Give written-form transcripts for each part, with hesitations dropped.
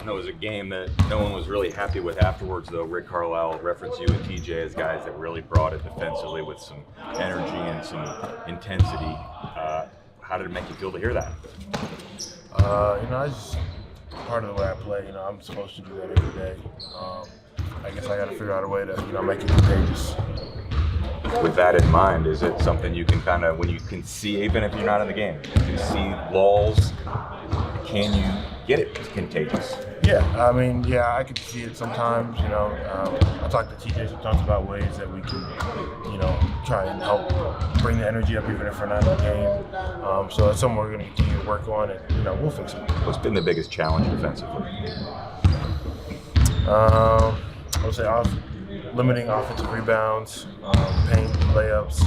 I know it was a game that no one was really happy with afterwards, though. Rick Carlisle referenced you and TJ as guys that really brought it defensively with some energy and some intensity. How did it make you feel to hear that? I just part of the way I play. I'm supposed to do that every day. I guess I got to figure out a way to make it contagious. With that in mind, is it something you can kind of, when you can see, even if you're not in the game, you can see lulls, can you get it contagious? Yeah, I can see it sometimes. I talk to TJ sometimes about ways that we can, try and help bring the energy up even if we're not in the game. So that's something we're going to continue to work on, and we'll fix it. What's been the biggest challenge defensively? I would say limiting offensive rebounds, paint, layups,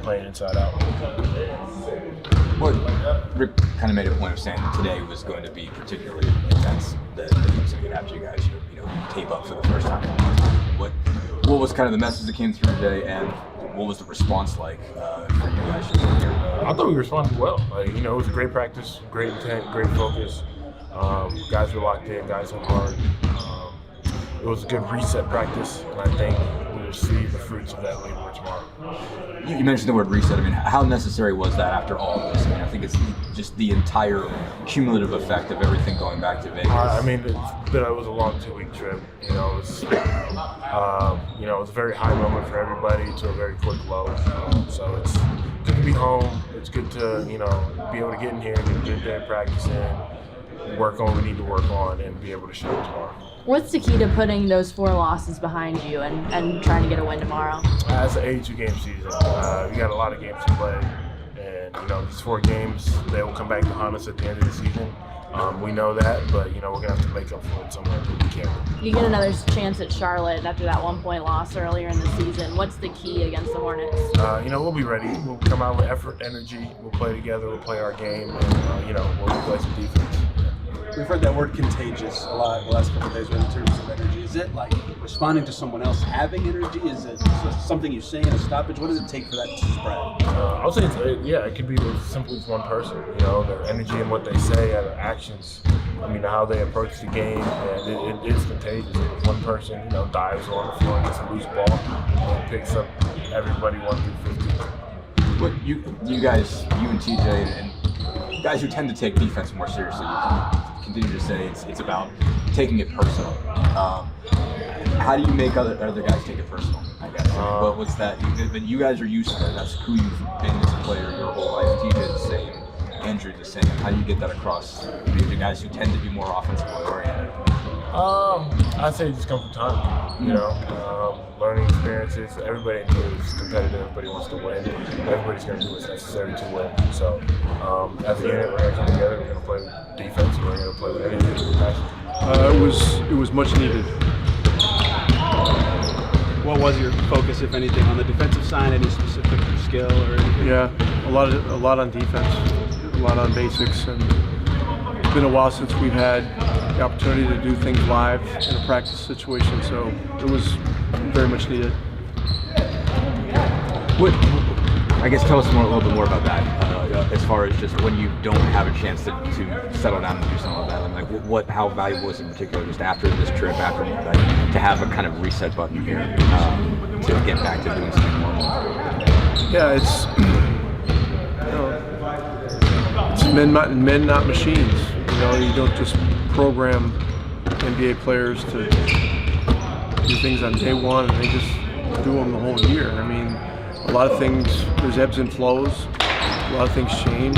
playing inside out. Well, Rick kind of made a point of saying that today was going to be particularly intense. That he was going to have you guys, tape up for the first time. What was kind of the message that came through today, and what was the response like for you guys here? I thought we responded well. It was a great practice, great intent, great focus. Guys were locked in, guys went hard. It was a good reset practice, and I think we'll see the fruits of that labor tomorrow. You mentioned the word reset. How necessary was that after all of this? I think it's just the entire cumulative effect of everything going back to Vegas. It was a long 2-week trip. It was a very high moment for everybody to a very quick low. So it's good to be home. It's good to be able to get in here, get a good day of practice in, work on what we need to work on, and be able to show it tomorrow. What's the key to putting those 4 losses behind you and trying to get a win tomorrow? It's an 82-game season. We got a lot of games to play. And, these 4 games, they will come back to haunt us at the end of the season. We know that, but, we're going to have to make up for it somewhere that we can. You get another chance at Charlotte after that 1-point loss earlier in the season. What's the key against the Hornets? We'll be ready. We'll come out with effort, energy. We'll play together. We'll play our game. And, we'll play some defense. We've heard that word contagious a lot the last couple of days in terms of energy. Is it like responding to someone else having energy? Is it something you say in a stoppage? What does it take for that to spread? I would say it could be as simple as one person. Their energy and what they say, their actions. How they approach the game, and it is contagious. If one person, dives on the floor and gets a loose ball and picks up everybody 1 through 15. What you guys, you and TJ, and guys who tend to take defense more seriously, continue to say it's about taking it personal. How do you make other guys take it personal, I guess? What was that? But you guys are used to that. That's who you've been as a player your whole life. TJ the same, Andrew the same. How do you get that across the guys who tend to be more offensively oriented? I'd say just come from time. Learning experiences. Everybody in here is competitive. Everybody wants to win. Everybody's going to do what's necessary to win. So, as a unit, we're going to come together. We're going to play with defense. We're going to play with energy and passion. It was much needed. What was your focus, if anything, on the defensive side? Any specific skill or anything? Yeah, a lot on defense, a lot on basics, and it's been a while since we've had the opportunity to do things live in a practice situation, so it was very much needed. I guess tell us a little bit more about that, as far as just when you don't have a chance to settle down and do something like that. How valuable is it in particular just after this trip, to have a kind of reset button here to get back to doing something normal? Yeah, it's men, not machines. You don't just program NBA players to do things on day one and they just do them the whole year. A lot of things, there's ebbs and flows. A lot of things change.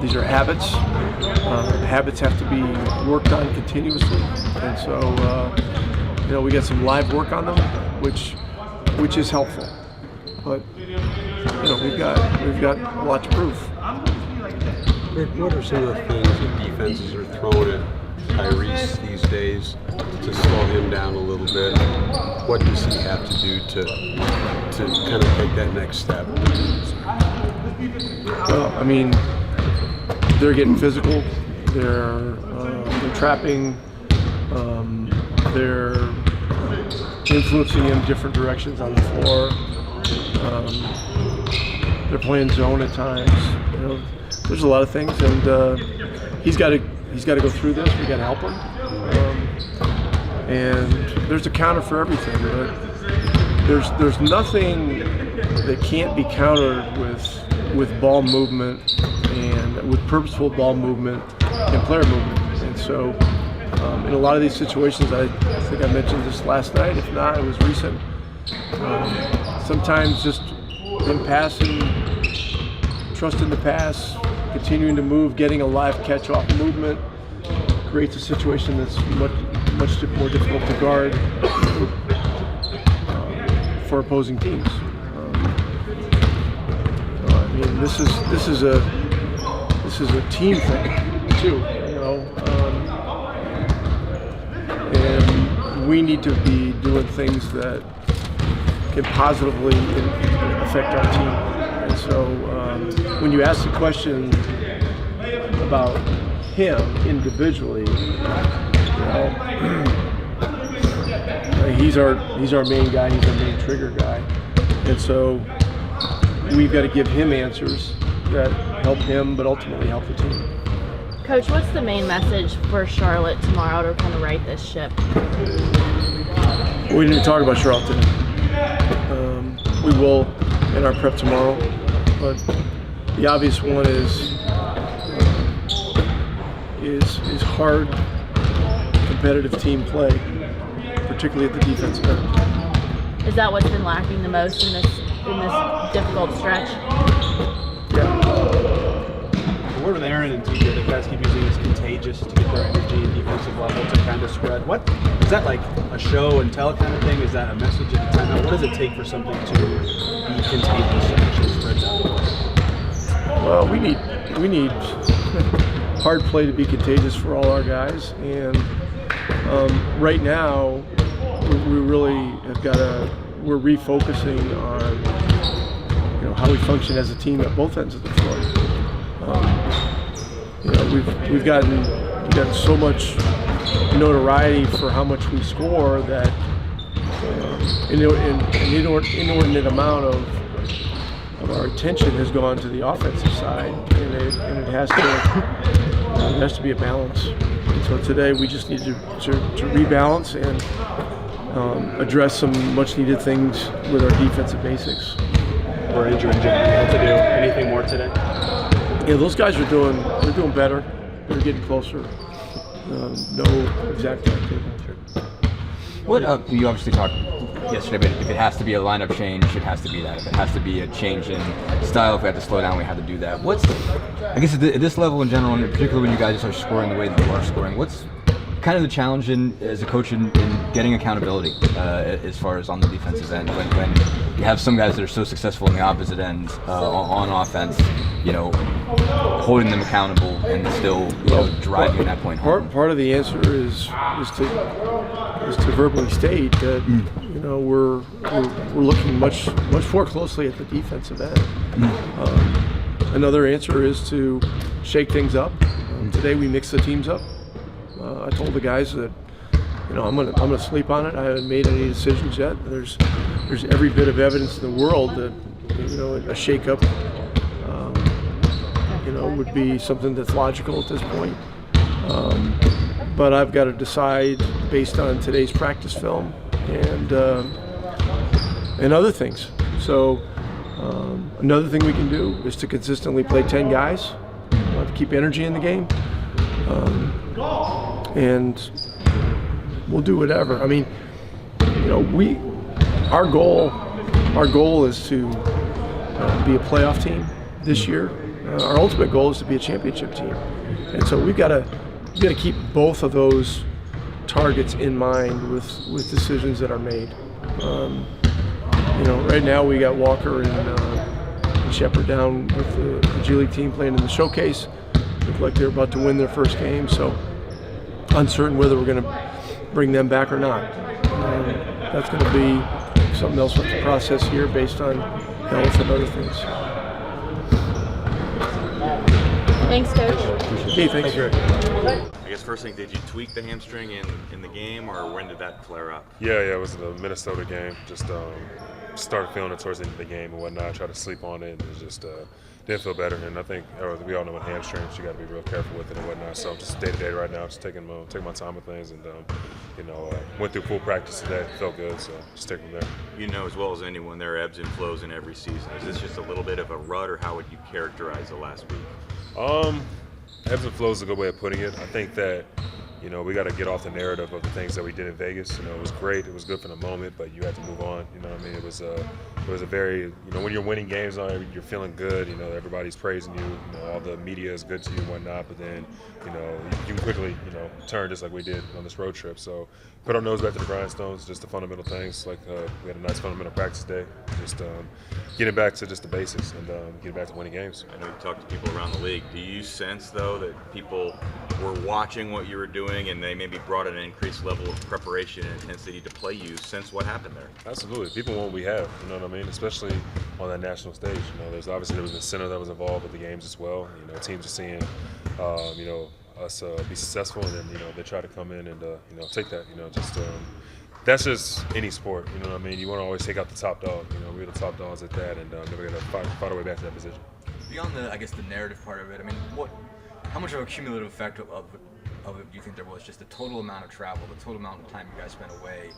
These are habits. Habits have to be worked on continuously, and so we get some live work on them, which is helpful. But we've got a lot to prove. Rick, what are some of the things that defenses are throwing at Tyrese these days to slow him down a little bit? What does he have to do to kind of take that next step? Well, they're getting physical. They're trapping. They're influencing in different directions on the floor. They're playing zone at times. There's a lot of things, and he's got to he's got to go through this. We got to help him. And there's a counter for everything, but there's nothing that can't be countered with ball movement and with purposeful ball movement and player movement. And so in a lot of these situations, I think I mentioned this last night, if not, it was recent. Sometimes just him passing, trusting the pass, continuing to move, getting a live catch-off movement creates a situation that's much more difficult to guard for opposing teams. I mean, this is a team thing too, you know, and we need to be doing things that can positively affect our team. And so when you ask the question about him individually, you know, he's our main guy, he's our main trigger guy. And so we've got to give him answers that help him, but ultimately help the team. Coach, what's the main message for Charlotte tomorrow to kind of right this ship? We didn't talk about Charlotte today. We will in our prep tomorrow, but the obvious one is hard, competitive team play, particularly at the defensive end. Is that what's been lacking the most in this difficult stretch? What with Aaron and TJ, the guys keep using as contagious to get their energy and defensive level to kind of spread. What is that, like a show and tell kind of thing? Is that a message at the time? What does it take for something to be contagious and actually spread out? Well, we need hard play to be contagious for all our guys, and right now we really have we're refocusing on, you know, how we function as a team at both ends of the floor. You know, we've gotten so much notoriety for how much we score that an inordinate amount of our attention has gone to the offensive side, and it has to be a balance. And so today we just need to rebalance and address some much needed things with our defensive basics. Or injury to do anything more today? Yeah, those guys are doing better. They're getting closer. No exact timetable. What you obviously talked yesterday, but if it has to be a lineup change, it has to be that. If it has to be a change in style, if we have to slow down, we have to do that. I guess at this level in general, and particularly when you guys are scoring the way that you are scoring, what's kind of the challenge as a coach in getting accountability as far as on the defensive end when you have some guys that are so successful on the opposite end on offense, you know, holding them accountable and still, you know, driving that point home. Part of the answer is to verbally state that you know we're looking much more closely at the defensive end. Another answer is to shake things up. Today we mixed the teams up. I told the guys that, you know, I'm gonna sleep on it. I haven't made any decisions yet. There's every bit of evidence in the world that, you know, a shake-up, you know, would be something that's logical at this point. But I've got to decide based on today's practice film and other things. So another thing we can do is to consistently play 10 guys to keep energy in the game. And we'll do whatever. I mean, you know, our goal is to be a playoff team this year. Our ultimate goal is to be a championship team, and so we've got to keep both of those targets in mind with decisions that are made. You know, right now we got Walker and Shepard down with the G League team playing in the showcase. Look like they're about to win their first game, so uncertain whether we're going to bring them back or not. That's going to be something else with the process here based on health and other things. Thanks, Coach. Okay, thanks. I guess first thing, did you tweak the hamstring in the game, or when did that flare up? Yeah, it was the Minnesota game. Just started feeling it towards the end of the game and whatnot. I tried to sleep on it, and it just didn't feel better, and I think we all know with hamstrings you got to be real careful with it and whatnot. So just day to day right now, just taking my time with things, and went through full practice today, felt good, so just take from there. You know as well as anyone, there are ebbs and flows in every season. Is this just a little bit of a rut, or how would you characterize the last week? Ebbs and flows is a good way of putting it. I think that we got to get off the narrative of the things that we did in Vegas. It was great, it was good for the moment, but you had to move on. You know what I mean? It was a very, when you're winning games, you're feeling good. Everybody's praising you. All the media is good to you and whatnot. But then, you can quickly, turn just like we did on this road trip. So put our nose back to the grindstones, just the fundamental things. Like we had a nice fundamental practice day. Just getting back to just the basics and getting back to winning games. I know you talked to people around the league. Do you sense though that people were watching what you were doing and they maybe brought an increased level of preparation and intensity to play you since what happened there? Absolutely. People want what we have, you know what I mean? Especially on that national stage. There was an incentive that was involved with the games as well. Teams are seeing, us be successful, and then, they try to come in and, take that, that's just any sport, you know what I mean? You want to always take out the top dog. We're the top dogs at that, and never going to fight our way back to that position. Beyond the narrative part of it, I mean, how much of a cumulative effect of it do you think there was? Just the total amount of travel, the total amount of time you guys spent away,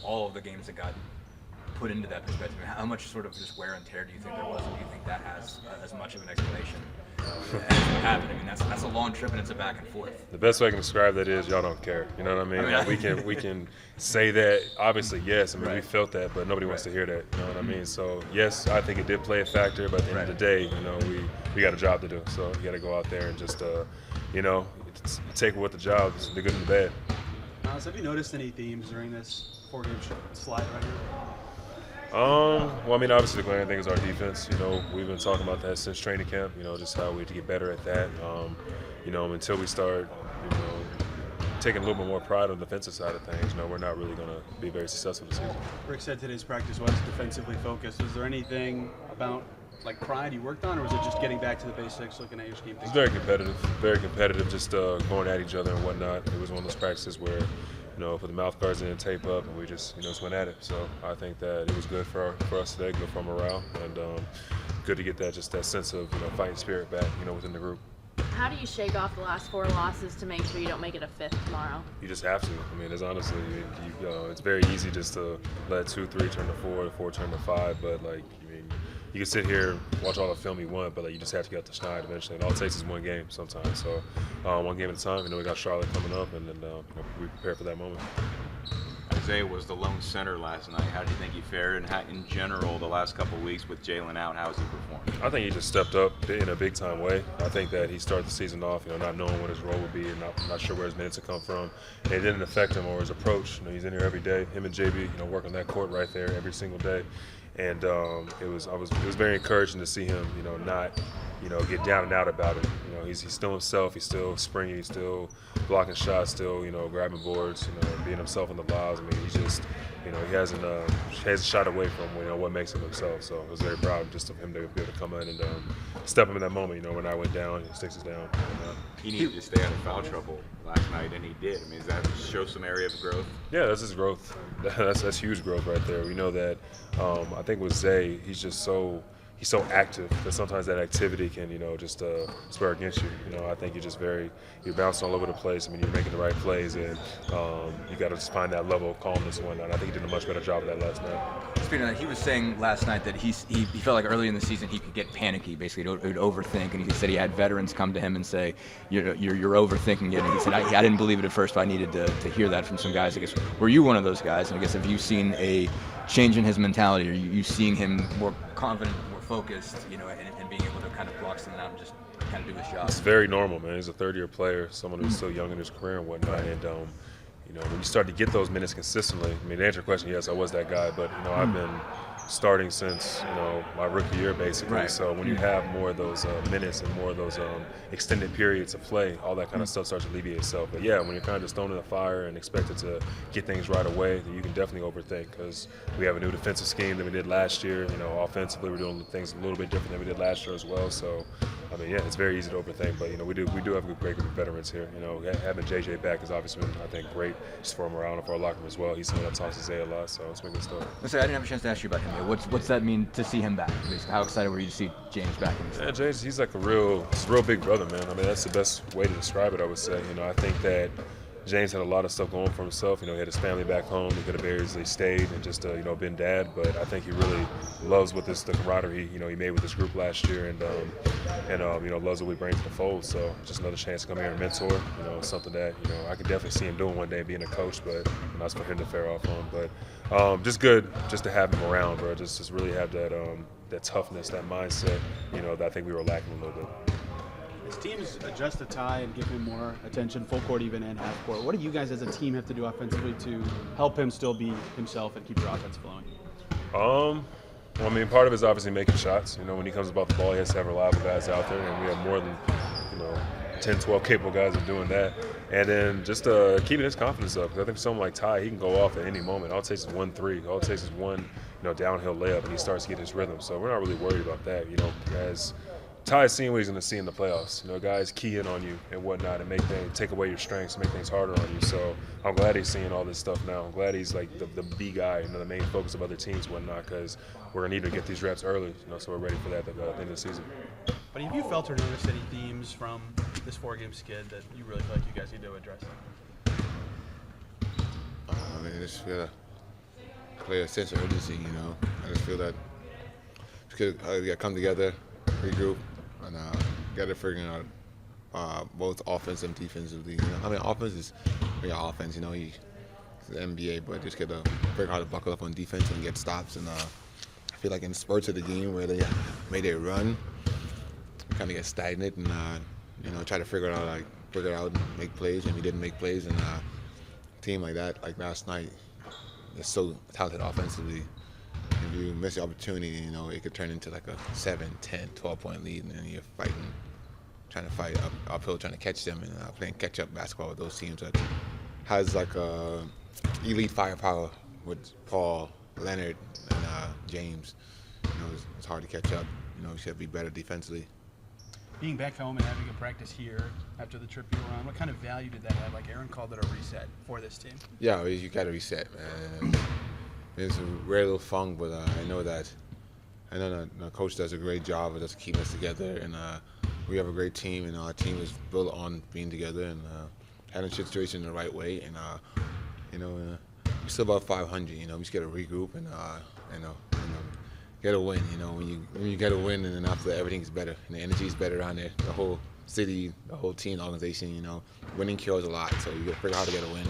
all of the games that got put into that perspective. How much sort of just wear and tear do you think there was, and do you think that has as much of an explanation as it happened? I mean, that's a long trip and it's a back and forth. The best way I can describe that is y'all don't care. You know what I mean? We can say that. Obviously, yes. I mean, we felt that, but nobody wants to hear that. You know what I mean? So yes, I think it did play a factor. But at the end of the day, we got a job to do. So you got to go out there and just, take with the job, the good and the bad. Myles, have you noticed any themes during this 4-game slide right here? Well, I mean, obviously the glaring thing is our defense. We've been talking about that since training camp. Just how we have to get better at that. Until we start, taking a little bit more pride on the defensive side of things, we're not really going to be very successful this season. Rick said today's practice was defensively focused. Was there anything about pride you worked on, or was it just getting back to the basics, looking at your scheme? It's very competitive, just going at each other and whatnot. It was one of those practices where, put the mouth guards in and tape up, and we just, just went at it. So I think that it was good for us today, good for morale, and good to get that sense of fighting spirit back, within the group. How do you shake off the last 4 losses to make sure you don't make it a 5th tomorrow? You just have to. I mean, it's honestly, it's very easy just to let 2-3 turn to 4, 4 turn to 5, but you can sit here and watch all the film you want, but you just have to get up the schneid eventually. And all it takes is one game sometimes. So one game at a time. We got Charlotte coming up, and then we prepare for that moment. Isaiah was the lone center last night. How do you think he fared? And how, in general, the last couple of weeks with Jalen out, how has he performed? I think he just stepped up in a big-time way. I think that he started the season off, not knowing what his role would be and not sure where his minutes would come from. And it didn't affect him or his approach. He's in here every day. Him and JB, work on that court right there every single day. And it was very encouraging to see him, not, get down and out about it. He's still himself. He's still springy. He's still blocking shots. Still, grabbing boards. Being himself in the lobs. I mean, he just, he hasn't shot away from what makes him himself. So I was very proud just of him to be able to come in and step him in that moment. When I went down, he sticks us down. He needed to stay out of foul trouble last night, and he did. I mean, does that show some area of growth? Yeah, that's his growth. That's huge growth right there. We know that. I think with Zay, he's so active that sometimes that activity can, just spur against you. I think you're bouncing all over the place. I mean, you're making the right plays, and you got to just find that level of calmness and whatnot. I think he did a much better job of that last night. Speaking of that, he was saying last night that he felt like early in the season he could get panicky, basically he would overthink, and he said he had veterans come to him and say, you're overthinking it, and he said, I didn't believe it at first, but I needed to hear that from some guys. I guess, were you one of those guys? And I guess, have you seen a change in his mentality? Are you seeing him more confident, more focused, and being able to kind of block something out and just kind of do his job? It's very normal, man. He's a third-year player, someone who's still young in his career and whatnot, and when you start to get those minutes consistently, I mean, to answer your question, yes, I was that guy, but I've been starting since my rookie year basically. Right. So when you have more of those minutes and more of those extended periods of play, all that kind of stuff starts to alleviate itself. But yeah, when you're kind of just thrown in the fire and expected to get things right away, then you can definitely overthink, because we have a new defensive scheme than we did last year. Offensively we're doing things a little bit different than we did last year as well. So I mean, yeah, it's very easy to overthink, but we do have a great group of veterans here. Having JJ back has obviously been, I think, great just for morale and for our locker room as well. He's someone that talks to Zay a lot, so it's been good stuff. I didn't have a chance to ask you about him yet. What's that mean to see him back? How excited were you to see James back? Yeah, James, he's like a real big brother, man. I mean, that's the best way to describe it, I would say. I think that James had a lot of stuff going for himself. He had his family back home. He could have very easily stayed and just, been dad. But I think he really loves the camaraderie, he made with this group last year, and loves what we bring to the fold. So just another chance to come here and mentor. Something that I could definitely see him doing one day, being a coach. But that's for him to fare off on. But just good, just to have him around, bro. Just really have that toughness, that mindset. That I think we were lacking a little bit. As teams adjust the tie and give him more attention, full court even and half court, what do you guys as a team have to do offensively to help him still be himself and keep your offense flowing? Well, I mean, part of it is obviously making shots. When he comes about the ball, he has to have reliable guys out there, and we have more than 10, 12 capable guys of doing that. And then just keeping his confidence up. Because I think for someone like Ty, he can go off at any moment. All it takes is 1 3. All it takes is one downhill layup, and he starts to get his rhythm. So we're not really worried about that. As Ty's seeing what he's going to see in the playoffs. Guys key in on you and whatnot and take away your strengths, make things harder on you. So I'm glad he's seeing all this stuff now. I'm glad he's like the B guy, the main focus of other teams and whatnot, because we're going to need to get these reps early, so we're ready for that at the end of the season. But have you felt or noticed any themes from this 4-game skid that you really feel like you guys need to address? I just feel a clear sense of urgency, I just feel that we got to come together, regroup, and got to figure out both offense and defensively. Offense is offense. He's the NBA, but just got to figure out how to buckle up on defense and get stops. And I feel like in spurts of the game where they made a run, kind of get stagnant and try to figure it out, and make plays, and we didn't make plays. And a team like that, like last night, is so talented offensively. If you miss the opportunity, it could turn into like a 7, 10, 12-point lead, and then you're trying to fight uphill, trying to catch them, and playing catch-up basketball with those teams that has like elite firepower with Paul, Leonard, and James. It's hard to catch up. You should be better defensively. Being back home and having a practice here after the trip you were on, what kind of value did that have? Like Aaron called it a reset for this team. Yeah, you got to reset, man. It's a rare little funk, but I know that the coach does a great job of just keeping us together, and we have a great team, and our team is built on being together and handling the situation the right way, and we're still about 500. We just got to regroup and get a win. When you get a win, and then after that, everything's better, and the energy is better around there. The whole city, the whole team, the organization. Winning cures a lot, so you got to figure out how to get a win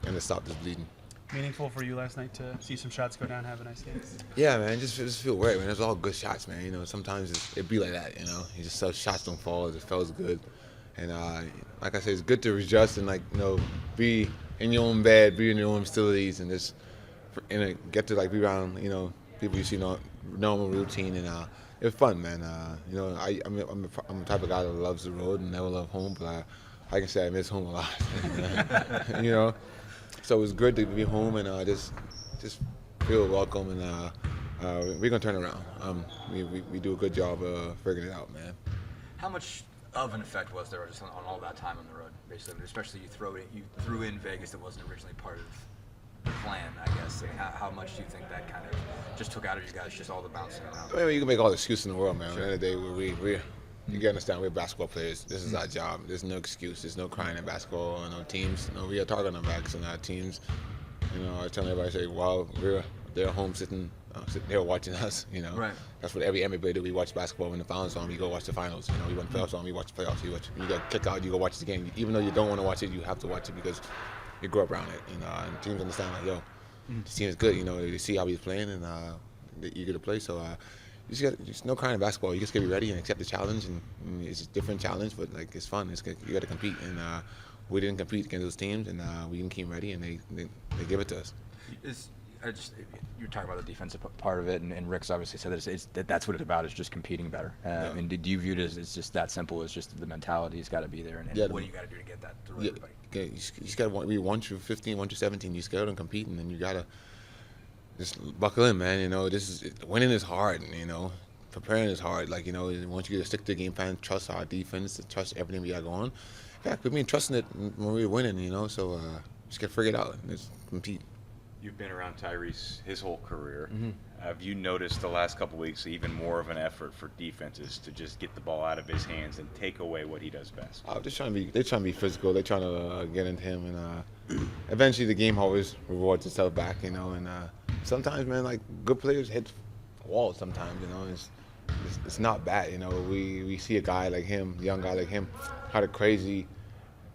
and to stop this bleeding. Meaningful for you last night to see some shots go down, have a nice game? Yeah, man, just feel great, man. It was all good shots, man. Sometimes it be like that, You just shots don't fall. It feels good, and like I said, it's good to adjust and be in your own bed, be in your own facilities, and just get to be around people you see normal routine, and it was fun, man. I'm the type of guy that loves the road and never love home, but I can say I miss home a lot. So it was good to be home and just feel welcome, and we're gonna turn around. We do a good job of figuring it out, man. How much of an effect was there just on all that time on the road, basically? Especially you threw in Vegas that wasn't originally part of the plan, I guess. How much do you think that kind of just took out of you guys, just all the bouncing around? I mean, you can make all the excuses in the world, man. Sure. At the end of the day, you gotta understand we're basketball players. This is our job. There's no excuse. There's no crying in basketball. No teams. We are target on our backs and our teams. I was telling everybody, they're home sitting there watching us. Right. That's what every NBA player do. We watch basketball when the finals on. We go watch the finals. We want the playoffs on. We watch the playoffs. When you get kicked out, you go watch the game. Even though you don't want to watch it, you have to watch it because you grow up around it. And teams understand this team is good. They see how he's playing and they're eager to play. So. There's no crying in basketball. You just gotta be ready and accept the challenge, and it's a different challenge, but it's fun. You gotta compete, and we didn't compete against those teams, and we didn't keep ready, and they give it to us. You're talking about the defensive part of it, and Rick's obviously said that that's what it's about, is just competing better. And do you view it as it's just that simple? It's just the mentality's got to be there, and what do you got to do to get that through everybody? You just gotta be 1 through 15, 1 through 17. You just gotta compete, and then you gotta. Just buckle in, man. Winning is hard. preparing is hard. Like, you know, once you get to stick to the game plan, trust our defense, trust everything we got going. Yeah, we've been trusting it when we were winning, you know. So just get figured out and just compete. You've been around Tyrese his whole career. Have you noticed the last couple weeks even more of an effort for defenses to just get the ball out of his hands and take away what he does best? They're trying to be physical. They're trying to get into him, and eventually the game always rewards itself back, you know. And sometimes, man, like good players hit walls. Sometimes, you know, it's not bad, you know. We see a guy like him, a young guy like him, had a crazy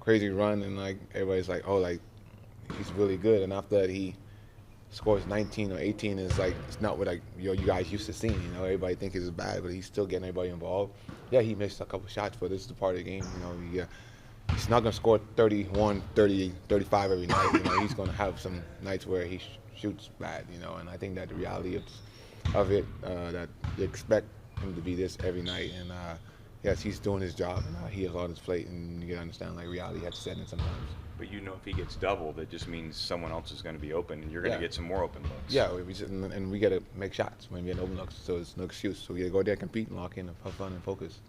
run, and like everybody's like, oh, like he's really good. And after that, he scores 19 or 18, is like it's not what like you guys used to seeing. You know, everybody think it's bad, but he's still getting everybody involved. Yeah, he missed a couple shots, but this is the part of the game. You know, he's not gonna score 31, 30, 35 every night. You know, he's gonna have some nights where he shoots bad. You know, and I think that the reality of it that you expect him to be this every night. And yes, he's doing his job, and he has on his plate, and you gotta understand like reality has to set in sometimes. But you know, if he gets doubled, it just means someone else is going to be open, and you're going to Yeah. get some more open looks. Yeah, and we got to make shots when we get open looks, so it's no excuse. So we got to go there, compete, and lock in, and have fun, and focus.